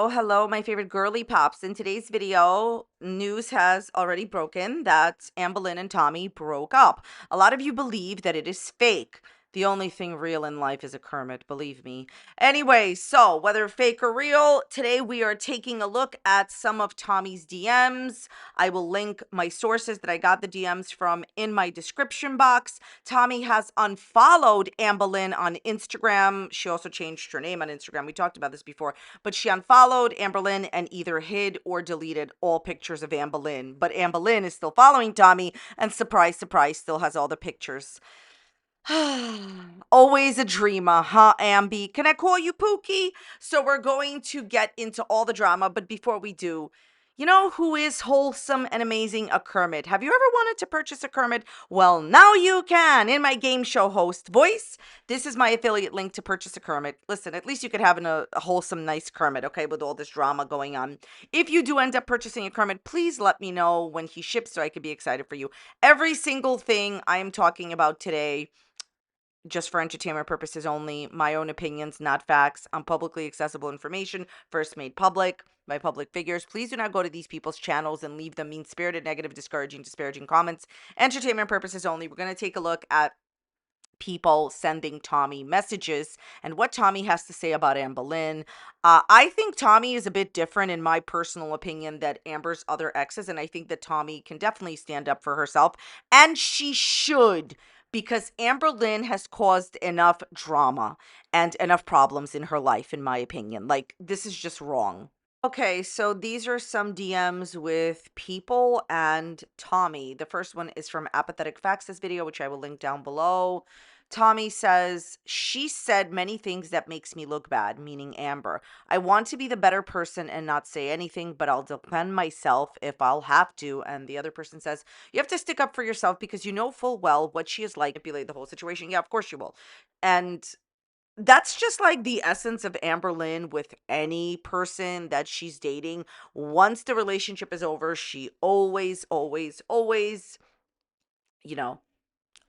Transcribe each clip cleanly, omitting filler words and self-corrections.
Oh, hello, my favorite girly pops. In today's video, news has already broken that Amberlynn and Tommy broke up. A lot of you believe that it is fake. The only thing real in life is a Kermit, believe me. Anyway, so whether fake or real, today we are taking a look at some of Tommy's DMs. I will link my sources that I got the DMs from in my description box. Tommy has unfollowed Amberlynn on Instagram. She also changed her name on Instagram. We talked about this before. But she unfollowed Amberlynn and either hid or deleted all pictures of Amberlynn. But Amberlynn is still following Tommy, and surprise, surprise, still has all the pictures. Always a dreamer, huh, Ambi? Can I call you Pookie? So we're going to get into all the drama, but before we do, you know who is wholesome and amazing? A Kermit. Have you ever wanted to purchase a Kermit? Well, now you can. In my game show host voice, this is my affiliate link to purchase a Kermit. Listen, at least you could have a wholesome, nice Kermit, okay, with all this drama going on. If you do end up purchasing a Kermit, please let me know when he ships so I could be excited for you. Every single thing I am talking about today, just for entertainment purposes only, my own opinions, not facts, on publicly accessible information, first made public by public figures. Please do not go to these people's channels and leave them mean-spirited, negative, disparaging comments. Entertainment purposes only. We're going to take a look at people sending Tommy messages and what Tommy has to say about Amberlynn. I think Tommy is a bit different, in my personal opinion, than Amber's other exes, and I think that Tommy can definitely stand up for herself, and she should, because Amberlynn has caused enough drama and enough problems in her life, in my opinion. Like, this is just wrong. Okay, so these are some DMs with people and Tommy. The first one is from Apathetic Facts, this video, which I will link down below. Tommy says, she said many things that makes me look bad, meaning Amber. I want to be the better person and not say anything, but I'll defend myself if I'll have to. And the other person says, you have to stick up for yourself because you know full well what she is like, manipulate the whole situation. Yeah, of course you will. And that's just like the essence of Amberlynn with any person that she's dating. Once the relationship is over, she always, you know,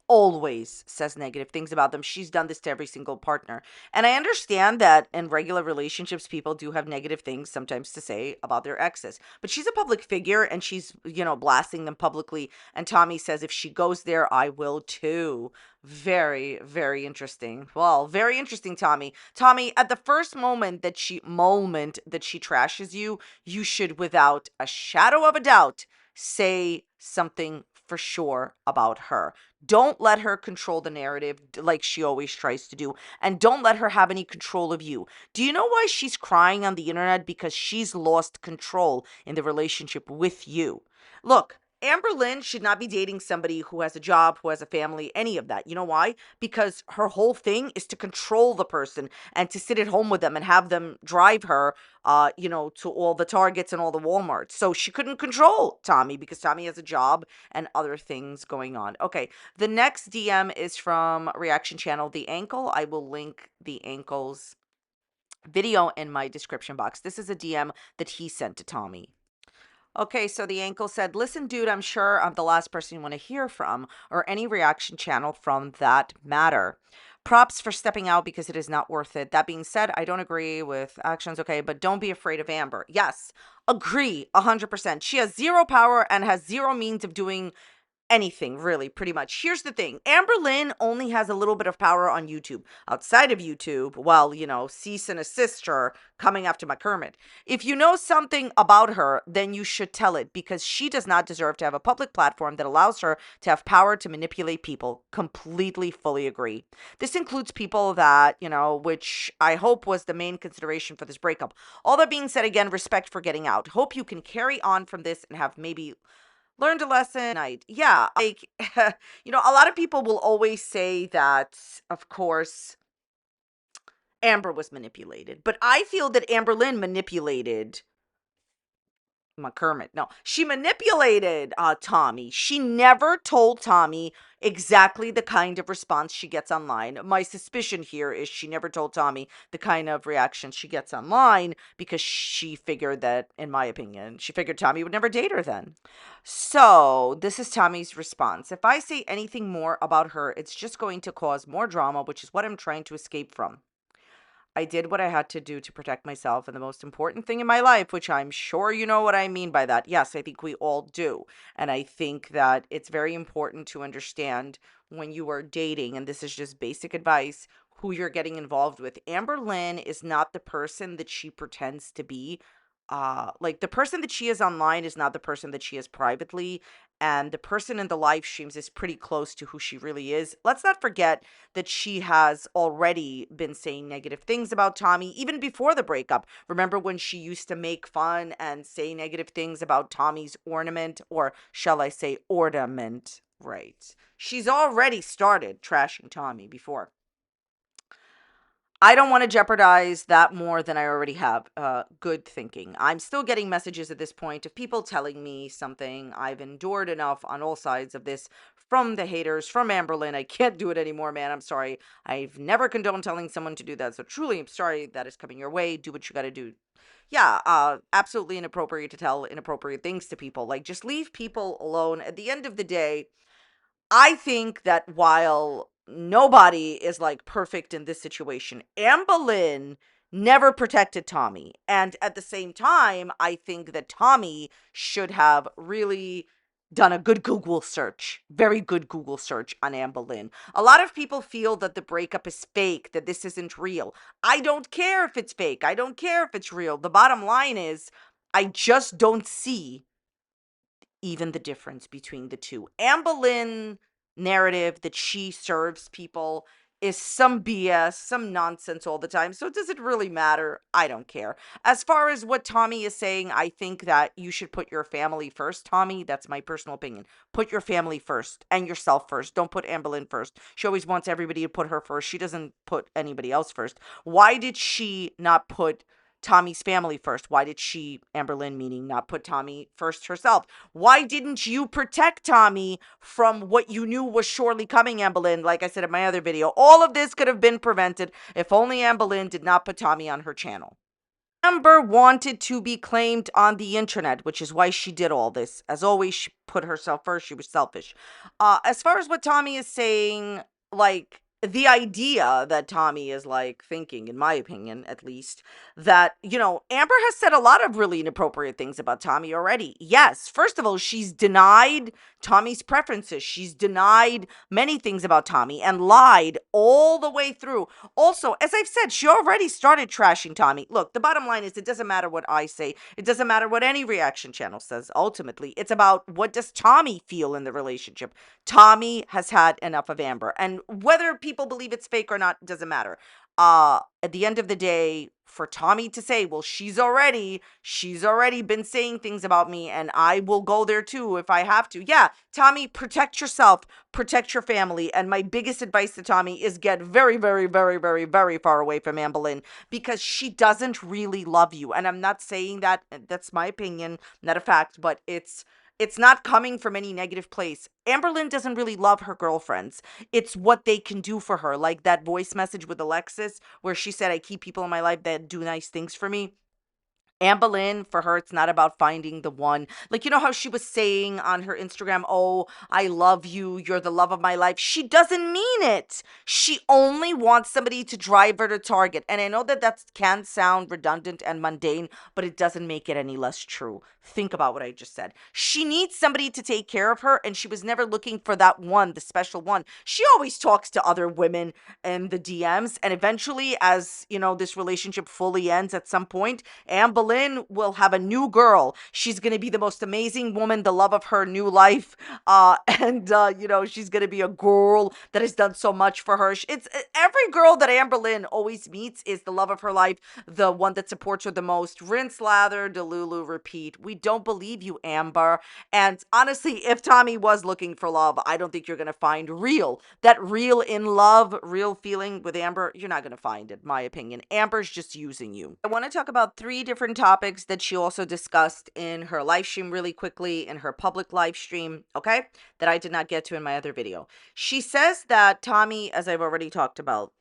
always says negative things about them. She's done this to every single partner. And I understand that in regular relationships, people do have negative things sometimes to say about their exes. But she's a public figure and she's, blasting them publicly. And Tommy says, if she goes there, I will too. Very, very interesting. Well, very interesting, Tommy. Tommy, at the first moment that she trashes you, you should, without a shadow of a doubt, say something for sure about her. Don't let her control the narrative like she always tries to do. And don't let her have any control of you. Do you know why she's crying on the internet? Because she's lost control in the relationship with you. Look, Amberlynn should not be dating somebody who has a job, who has a family, any of that. You know why? Because her whole thing is to control the person and to sit at home with them and have them drive her, to all the Targets and all the Walmarts. So she couldn't control Tommy because Tommy has a job and other things going on. Okay, the next DM is from Reaction Channel The Ankle. I will link The Ankle's video in my description box. This is a DM that he sent to Tommy. Okay, so the ankle said, listen, dude, I'm sure I'm the last person you want to hear from or any reaction channel from that matter. Props for stepping out because it is not worth it. That being said, I don't agree with actions, okay, but don't be afraid of Amber. Yes, agree 100%. She has zero power and has zero means of doing anything, really, pretty much. Here's the thing. Amberlynn only has a little bit of power on YouTube. Outside of YouTube, well, cease and assist her coming after my Kermit. If you know something about her, then you should tell it because she does not deserve to have a public platform that allows her to have power to manipulate people. Completely, fully agree. This includes people that, which I hope was the main consideration for this breakup. All that being said, again, respect for getting out. Hope you can carry on from this and have maybe learned a lesson. Yeah, like, a lot of people will always say that, of course, Amber was manipulated. But I feel that Amberlynn manipulated McCormick. No, she manipulated Tommy. She never told Tommy exactly the kind of response she gets online. My suspicion here is she never told Tommy the kind of reaction she gets online because she figured that, in my opinion, she figured Tommy would never date her then. So this is Tommy's response. If I say anything more about her, it's just going to cause more drama, which is what I'm trying to escape from. I did what I had to do to protect myself and the most important thing in my life, which I'm sure you know what I mean by that. Yes, I think we all do. And I think that it's very important to understand when you are dating, and this is just basic advice, who you're getting involved with. Amberlynn is not the person that she pretends to be. Like the person that she is online is not the person that she is privately, and the person in the live streams is pretty close to who she really is. Let's not forget that she has already been saying negative things about Tommy even before the breakup. Remember when she used to make fun and say negative things about Tommy's ornament, or shall I say ornament? Right. She's already started trashing Tommy before. I don't want to jeopardize that more than I already have. Good thinking. I'm still getting messages at this point of people telling me something. I've endured enough on all sides of this, from the haters, from Amberlynn. I can't do it anymore, man. I'm sorry. I've never condoned telling someone to do that. So truly, I'm sorry that is coming your way. Do what you got to do. Yeah, absolutely inappropriate to tell inappropriate things to people. Like, just leave people alone. At the end of the day, I think that while nobody is like perfect in this situation, Anne Boleyn never protected Tommy. And at the same time, I think that Tommy should have really done a good Google search, very good Google search on Anne Boleyn. A lot of people feel that the breakup is fake, that this isn't real. I don't care if it's fake. I don't care if it's real. The bottom line is, I just don't see even the difference between the two. Anne Boleyn narrative that she serves people is some BS, some nonsense all the time. So does it really matter? I don't care. As far as what Tommy is saying, I think that you should put your family first, Tommy. That's my personal opinion. Put your family first and yourself first. Don't put Anne Boleyn first. She always wants everybody to put her first. She doesn't put anybody else first. Why did she not put Tommy's family first? Why did she, Amberlynn meaning, not put Tommy first herself? Why didn't you protect Tommy from what you knew was surely coming, Amberlynn? Like I said in my other video, all of this could have been prevented if only Amberlynn did not put Tommy on her channel. Amber wanted to be claimed on the internet, which is why she did all this. As always, she put herself first. She was selfish. As far as what Tommy is saying, like the idea that Tommy is like thinking, in my opinion, at least, that, Amber has said a lot of really inappropriate things about Tommy already. Yes, first of all, she's denied Tommy's preferences. She's denied many things about Tommy and lied all the way through. Also, as I've said, she already started trashing Tommy. Look, the bottom line is, it doesn't matter what I say. It doesn't matter what any reaction channel says. Ultimately, it's about, what does Tommy feel in the relationship. Tommy has had enough of Amber. And whether people believe it's fake or not doesn't matter. At the end of the day, for Tommy to say, well, she's already been saying things about me and I will go there too if I have to. Yeah, Tommy, protect yourself, protect your family. And my biggest advice to Tommy is get very, very, very, very, very far away from Anne Boleyn, because she doesn't really love you. And I'm not saying that, that's my opinion, not a fact, but it's not coming from any negative place. Amberlynn doesn't really love her girlfriends. It's what they can do for her. Like that voice message with Alexis where she said, I keep people in my life that do nice things for me. Anne Boleyn, for her, it's not about finding the one. Like, how she was saying on her Instagram, oh, I love you, you're the love of my life. She doesn't mean it. She only wants somebody to drive her to Target. And I know that can sound redundant and mundane, but it doesn't make it any less true. Think about what I just said. She needs somebody to take care of her, and she was never looking for that one, the special one. She always talks to other women in the DMs, and eventually, as, this relationship fully ends at some point, Anne Boleyn will have a new girl. She's going to be the most amazing woman, the love of her new life. And she's going to be a girl that has done so much for her. It's every girl that Anne Boleyn always meets is the love of her life, the one that supports her the most. Rinse, lather, delulu, repeat. We don't believe you, Amber. And honestly, if Tommy was looking for love, I don't think you're going to find that real in love, real feeling with Amber. You're not going to find it, my opinion. Amber's just using you. I want to talk about 3 different topics that she also discussed in her live stream really quickly, in her public live stream, okay, that I did not get to in my other video. She says that Tommy, as I've already talked about,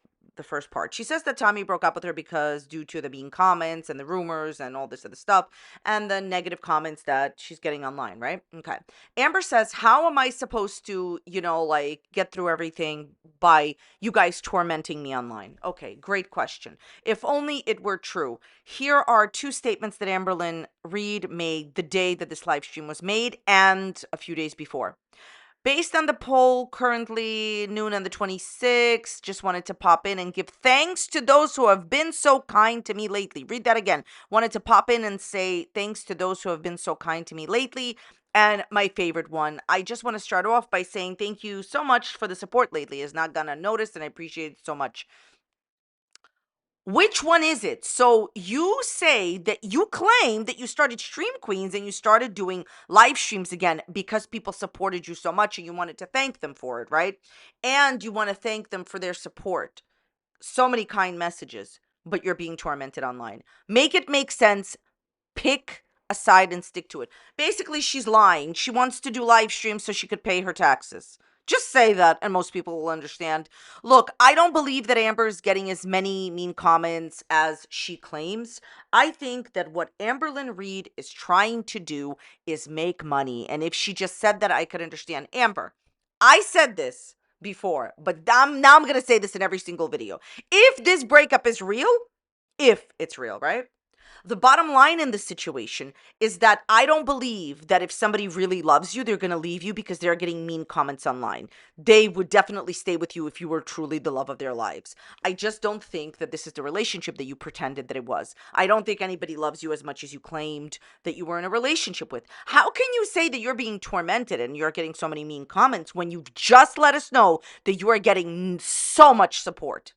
the first part. She says that Tommy broke up with her because due to the mean comments and the rumors and all this other stuff and the negative comments that she's getting online, right? Okay. Amber says, how am I supposed to, like get through everything by you guys tormenting me online? Okay, great question. If only it were true. Here are two statements that Amberlynn Reid made the day that this live stream was made and a few days before. Based on the poll currently noon on the 26th, just wanted to pop in and give thanks to those who have been so kind to me lately. Read that again. Wanted to pop in and say thanks to those who have been so kind to me lately. And my favorite one, I just want to start off by saying thank you so much for the support lately. It's not gone unnoticed, and I appreciate it so much. Which one is it? So you say that you claim that you started Stream Queens and you started doing live streams again because people supported you so much and you wanted to thank them for it, right? And you want to thank them for their support. So many kind messages, but you're being tormented online. Make it make sense. Pick a side and stick to it. Basically, she's lying. She wants to do live streams so she could pay her taxes. Just say that and most people will understand. Look, I don't believe that Amber is getting as many mean comments as she claims. I think that what Amberlynn Reid is trying to do is make money. And if she just said that, I could understand. Amber, I said this before, but now I'm going to say this in every single video. If this breakup is real, if it's real, right? The bottom line in this situation is that I don't believe that if somebody really loves you, they're going to leave you because they're getting mean comments online. They would definitely stay with you if you were truly the love of their lives. I just don't think that this is the relationship that you pretended that it was. I don't think anybody loves you as much as you claimed that you were in a relationship with. How can you say that you're being tormented and you're getting so many mean comments when you've just let us know that you are getting so much support?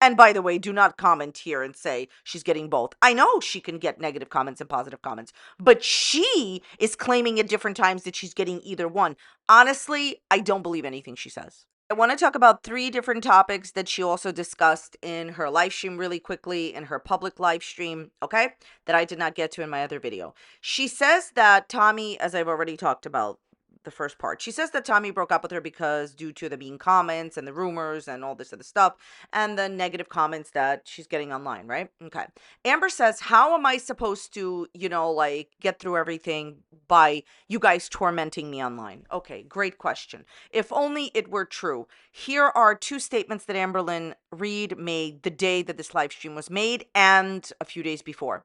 And by the way, do not comment here and say she's getting both. I know she can get negative comments and positive comments, but she is claiming at different times that she's getting either one. Honestly, I don't believe anything she says. I want to talk about three different topics that she also discussed in her live stream really quickly, in her public live stream, okay, that I did not get to in my other video. She says that Tommy, as I've already talked about, the first part. She says that Tommy broke up with her because due to the mean comments and the rumors and all this other stuff and the negative comments that she's getting online, right? Okay. Amber says, how am I supposed to, like get through everything by you guys tormenting me online? Okay, great question. If only it were true. Here are two statements that Amberlynn Reid made the day that this live stream was made and a few days before.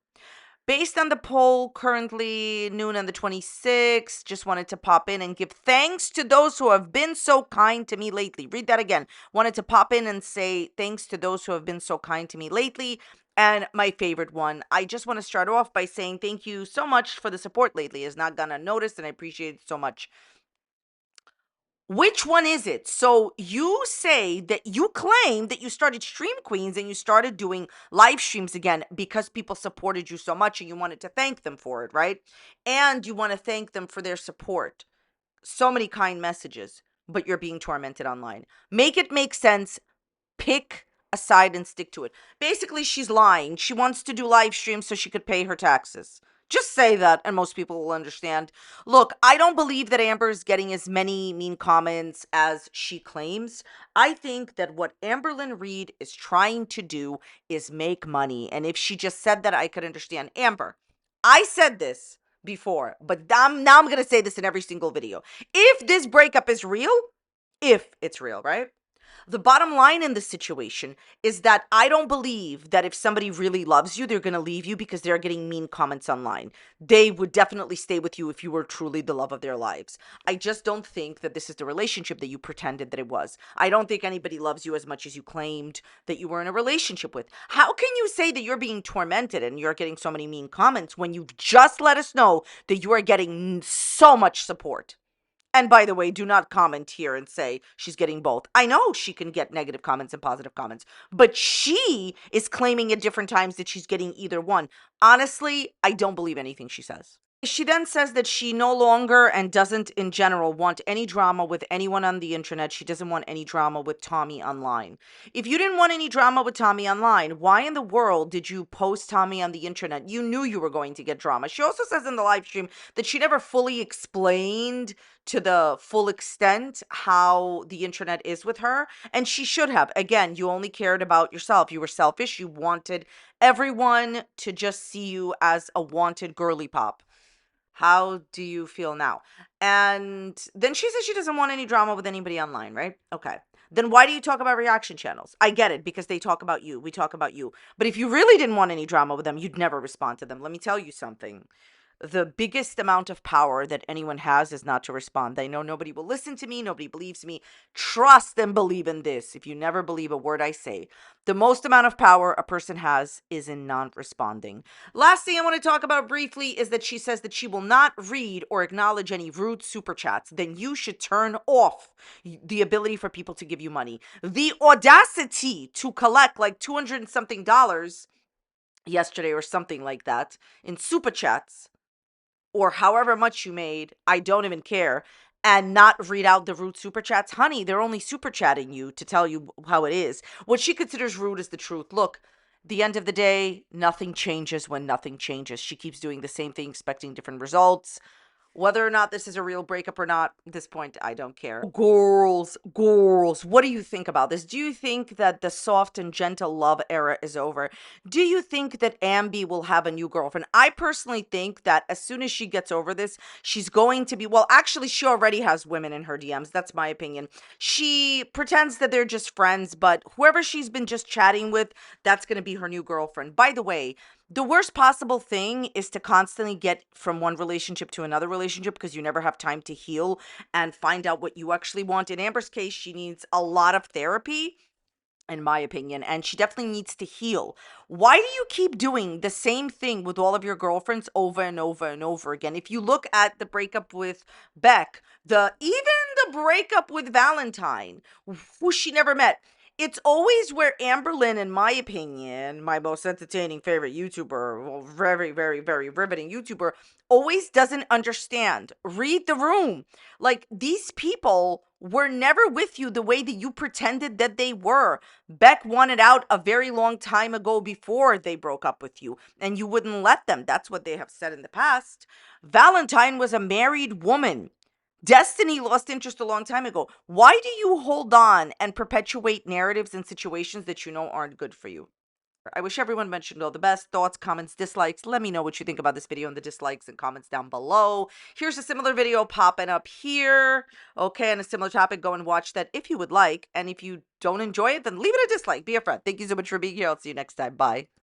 Based on the poll currently noon on the 26th, just wanted to pop in and give thanks to those who have been so kind to me lately. Read that again. Wanted to pop in and say thanks to those who have been so kind to me lately. And my favorite one, I just want to start off by saying thank you so much for the support lately. It's not gone unnoticed, and I appreciate it so much. Which one is it? So you say that you claim that you started Stream Queens and you started doing live streams again because people supported you so much and you wanted to thank them for it, right? And you want to thank them for their support. So many kind messages, but you're being tormented online. Make it make sense. Pick a side and stick to it. Basically, she's lying. She wants to do live streams so she could pay her taxes. Just say that and most people will understand. Look, I don't believe that Amber is getting as many mean comments as she claims. I think that what Amberlynn Reid is trying to do is make money. And if she just said that, I could understand. Amber, I said this before, but now I'm going to say this in every single video. If this breakup is real, if it's real, right? The bottom line in this situation is that I don't believe that if somebody really loves you, they're going to leave you because they're getting mean comments online. They would definitely stay with you if you were truly the love of their lives. I just don't think that this is the relationship that you pretended that it was. I don't think anybody loves you as much as you claimed that you were in a relationship with. How can you say that you're being tormented and you're getting so many mean comments when you've just let us know that you are getting so much support? And by the way, do not comment here and say she's getting both. I know she can get negative comments and positive comments, but she is claiming at different times that she's getting either one. Honestly, I don't believe anything she says. She then says that she no longer and doesn't in general want any drama with anyone on the internet. She doesn't want any drama with Tommy online. If you didn't want any drama with Tommy online, why in the world did you post Tommy on the internet? You knew you were going to get drama. She also says in the live stream that she never fully explained to the full extent how the internet is with her, and she should have. Again, you only cared about yourself. You were selfish. You wanted everyone to just see you as a wanted girly pop. How do you feel now? And then she says she doesn't want any drama with anybody online, right? Okay. Then why do you talk about reaction channels? I get it, because they talk about you. We talk about you. But if you really didn't want any drama with them, you'd never respond to them. Let me tell you something. The biggest amount of power that anyone has is not to respond. They know nobody will listen to me, nobody believes me. Trust and believe in this. If you never believe a word I say, the most amount of power a person has is in non-responding. Last thing I want to talk about briefly is that she says that she will not read or acknowledge any rude super chats. Then you should turn off the ability for people to give you money. The audacity to collect like 200 and something dollars yesterday or something like that in super chats, or however much you made, I don't even care, and not read out the rude super chats. Honey, they're only super chatting you to tell you how it is. What she considers rude is the truth. Look, the end of the day, nothing changes when nothing changes. She keeps doing the same thing, expecting different results. Whether or not this is a real breakup or not, at this point, I don't care. Girls, what do you think about this? Do you think that the soft and gentle love era is over? Do you think that Ambi will have a new girlfriend? I personally think that as soon as she gets over this, she's going to be, well, actually, she already has women in her DMs. That's my opinion. She pretends that they're just friends, but whoever she's been just chatting with, that's going to be her new girlfriend. By the way, the worst possible thing is to constantly get from one relationship to another relationship, because you never have time to heal and find out what you actually want. In Amber's case, she needs a lot of therapy, in my opinion, and she definitely needs to heal. Why do you keep doing the same thing with all of your girlfriends over and over and over again? If you look at the breakup with Beck, the even the breakup with Valentine, who she never met, it's always where Amberlynn, in my opinion, my most entertaining favorite YouTuber, well, very, very, very riveting YouTuber, always doesn't understand. Read the room. Like, these people were never with you the way that you pretended that they were. Beck wanted out a very long time ago before they broke up with you, and you wouldn't let them. That's what they have said in the past. Valentine was a married woman. Destiny lost interest a long time ago. Why do you hold on and perpetuate narratives and situations that you know aren't good for you? I wish everyone mentioned all the best. Thoughts, comments, dislikes. Let me know what you think about this video in the dislikes and comments down below. Here's a similar video popping up here. Okay, on a similar topic, go and watch that if you would like. And if you don't enjoy it, then leave it a dislike. Be a friend. Thank you so much for being here. I'll see you next time. Bye.